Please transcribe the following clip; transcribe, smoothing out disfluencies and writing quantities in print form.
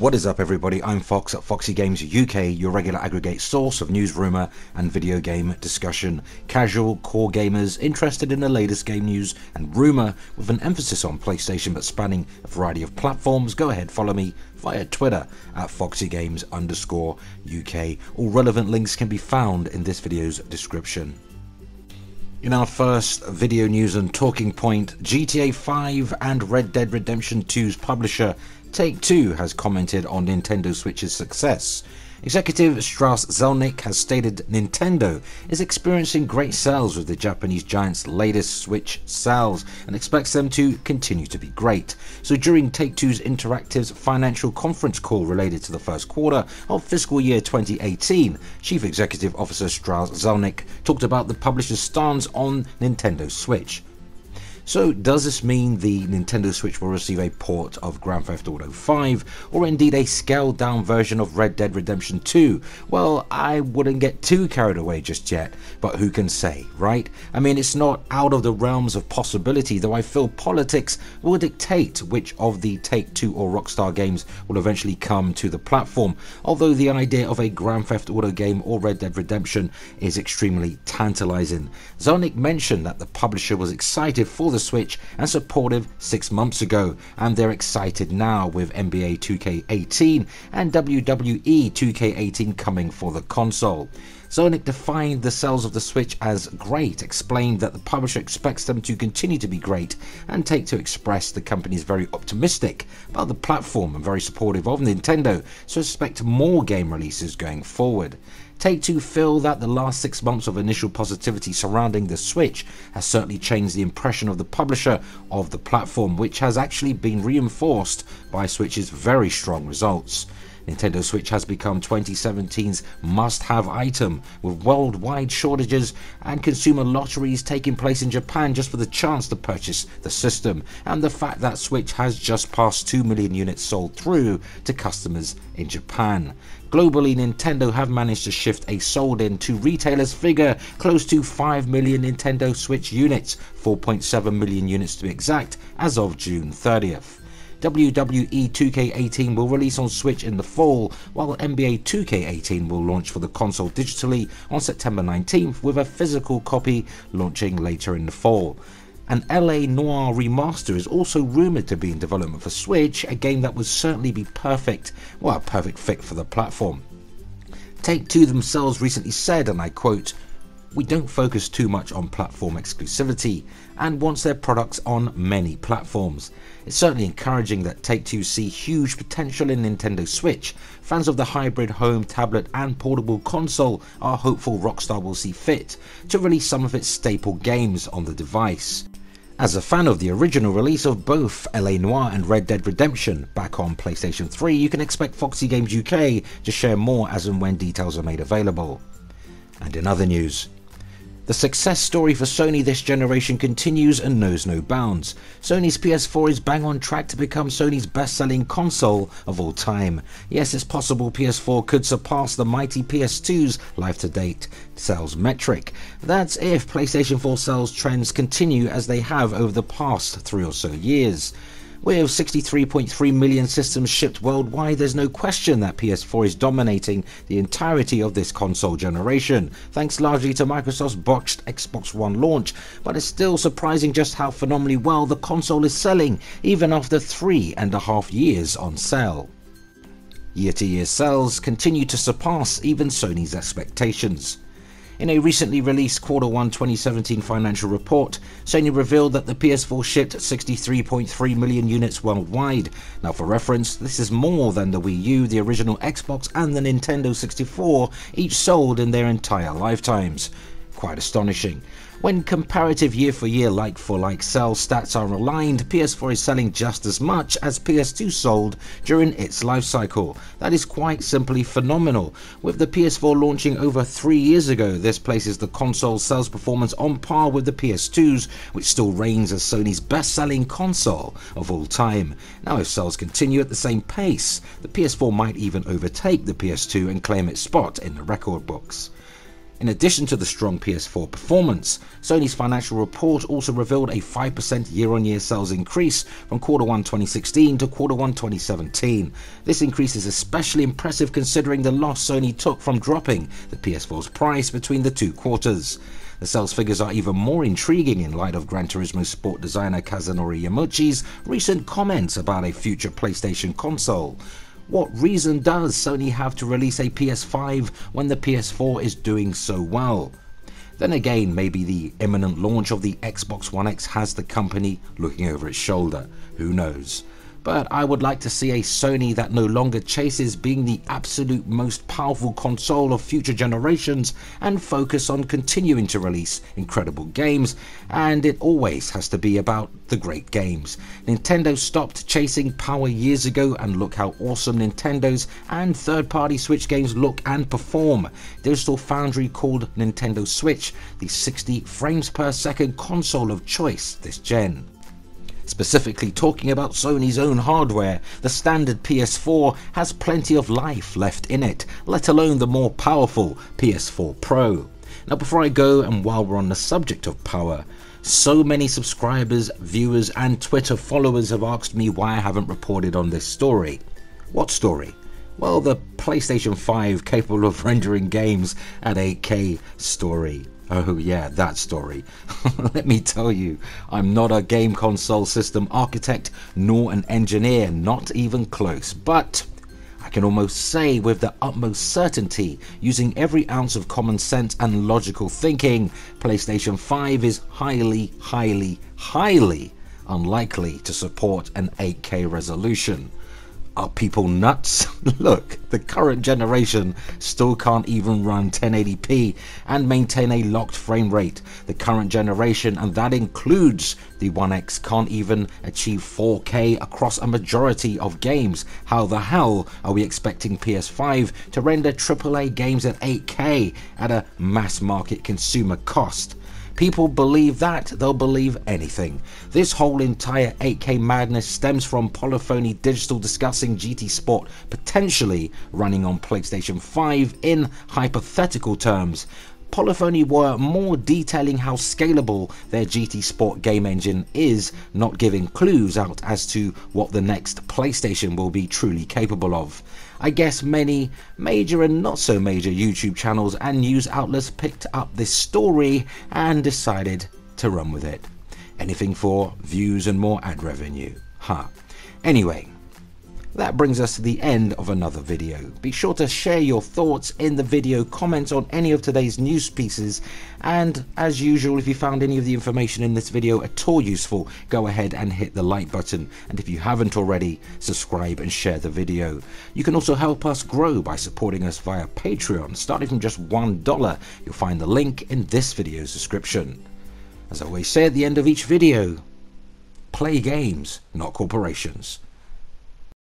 What is up everybody, I'm Fox at Foxy Games UK, your regular aggregate source of news, rumour and video game discussion. Casual, core gamers interested in the latest game news and rumour with an emphasis on PlayStation but spanning a variety of platforms. Go ahead, follow me via Twitter at FoxyGames_UK. All relevant links can be found in this video's description. In our first video news and talking point, GTA 5 and Red Dead Redemption 2's publisher Take-Two has commented on Nintendo Switch's success. Executive Strauss Zelnick has stated Nintendo is experiencing great sales with the Japanese giant's latest Switch sales and expects them to continue to be great. So during Take-Two's Interactive's financial conference call related to the first quarter of fiscal year 2018, Chief Executive Officer Strauss Zelnick talked about the publisher's stance on Nintendo Switch. So does this mean the Nintendo Switch will receive a port of Grand Theft Auto 5 or indeed a scaled down version of Red Dead Redemption 2? Well, I wouldn't get too carried away just yet, but who can say, right? I mean, it's not out of the realms of possibility, though I feel politics will dictate which of the Take-Two or Rockstar games will eventually come to the platform, although the idea of a Grand Theft Auto game or Red Dead Redemption is extremely tantalizing. Zelnick mentioned that the publisher was excited for the Switch and supportive 6 months ago, and they're excited now with NBA 2K18 and WWE 2K18 coming for the console. Zelnick defined the sales of the Switch as great, explained that the publisher expects them to continue to be great, and Take-Two expressed the company is very optimistic about the platform and very supportive of Nintendo, so expect more game releases going forward. Take-Two feel that the last 6 months of initial positivity surrounding the Switch has certainly changed the impression of the publisher of the platform, which has actually been reinforced by Switch's very strong results. Nintendo Switch has become 2017's must-have item, with worldwide shortages and consumer lotteries taking place in Japan just for the chance to purchase the system, and the fact that Switch has just passed 2 million units sold through to customers in Japan. Globally, Nintendo have managed to shift a sold-in to retailers figure close to 5 million Nintendo Switch units, 4.7 million units to be exact, as of June 30th. WWE 2K18 will release on Switch in the fall, while NBA 2K18 will launch for the console digitally on September 19th, with a physical copy launching later in the fall. An LA Noire remaster is also rumoured to be in development for Switch, a game that would certainly be perfect fit for the platform. Take-Two themselves recently said, and I quote, "We don't focus too much on platform exclusivity and wants their products on many platforms." It's certainly encouraging that Take-Two see huge potential in Nintendo Switch. Fans of the hybrid home, tablet and portable console are hopeful Rockstar will see fit to release some of its staple games on the device. As a fan of the original release of both LA Noire and Red Dead Redemption back on PlayStation 3, you can expect Foxy Games UK to share more as and when details are made available. And in other news, the success story for Sony this generation continues and knows no bounds. Sony's PS4 is bang on track to become Sony's best-selling console of all time. Yes, it's possible PS4 could surpass the mighty PS2's life-to-date sales metric. That's if PlayStation 4 sales trends continue as they have over the past 3 or so years. With 63.3 million systems shipped worldwide, there's no question that PS4 is dominating the entirety of this console generation, thanks largely to Microsoft's botched Xbox One launch, but it's still surprising just how phenomenally well the console is selling, even after 3.5 years on sale. Year-to-year sales continue to surpass even Sony's expectations. In a recently released Q1 2017 financial report, Sony revealed that the PS4 shipped 63.3 million units worldwide. Now for reference, this is more than the Wii U, the original Xbox and the Nintendo 64 each sold in their entire lifetimes. Quite astonishing. When comparative year-for-year like-for-like sales stats are aligned, PS4 is selling just as much as PS2 sold during its life cycle. That is quite simply phenomenal. With the PS4 launching over 3 years ago, this places the console's sales performance on par with the PS2's, which still reigns as Sony's best-selling console of all time. Now if sales continue at the same pace, the PS4 might even overtake the PS2 and claim its spot in the record books. In addition to the strong PS4 performance, Sony's financial report also revealed a 5% year-on-year sales increase from Q1 2016 to Q1 2017. This increase is especially impressive considering the loss Sony took from dropping the PS4's price between the two quarters. The sales figures are even more intriguing in light of Gran Turismo sport designer Kazunori Yamauchi's recent comments about a future PlayStation console. What reason does Sony have to release a PS5 when the PS4 is doing so well? Then again, maybe the imminent launch of the Xbox One X has the company looking over its shoulder. Who knows? But I would like to see a Sony that no longer chases being the absolute most powerful console of future generations and focus on continuing to release incredible games, and it always has to be about the great games. Nintendo stopped chasing power years ago, and look how awesome Nintendo's and third-party Switch games look and perform. Digital Foundry called Nintendo Switch the 60 frames per second console of choice this gen. Specifically talking about Sony's own hardware, the standard PS4 has plenty of life left in it, let alone the more powerful PS4 Pro. Now before I go, and while we're on the subject of power, so many subscribers, viewers and Twitter followers have asked me why I haven't reported on this story. What story? Well, the PlayStation 5 capable of rendering games at 8K story. Oh yeah, that story. Let me tell you, I'm not a game console system architect nor an engineer, not even close, but I can almost say with the utmost certainty, using every ounce of common sense and logical thinking, PlayStation 5 is highly unlikely to support an 8K resolution. Are people nuts? Look, the current generation still can't even run 1080p and maintain a locked frame rate. The current generation, and that includes the One X, can't even achieve 4K across a majority of games. How the hell are we expecting PS5 to render AAA games at 8K at a mass market consumer cost? People believe that, they'll believe anything. This whole entire 8K madness stems from Polyphony Digital discussing GT Sport potentially running on PlayStation 5 in hypothetical terms. Polyphony were more detailing how scalable their GT Sport game engine is, not giving clues out as to what the next PlayStation will be truly capable of. I guess many major and not so major YouTube channels and news outlets picked up this story and decided to run with it. Anything for views and more ad revenue. Anyway, that brings us to the end of another video. Be sure to share your thoughts in the video, comment on any of today's news pieces, and as usual, if you found any of the information in this video at all useful, go ahead and hit the like button, and if you haven't already, subscribe and share the video. You can also help us grow by supporting us via Patreon, starting from just $1. You'll find the link in this video's description. As I always say at the end of each video, play games, not corporations.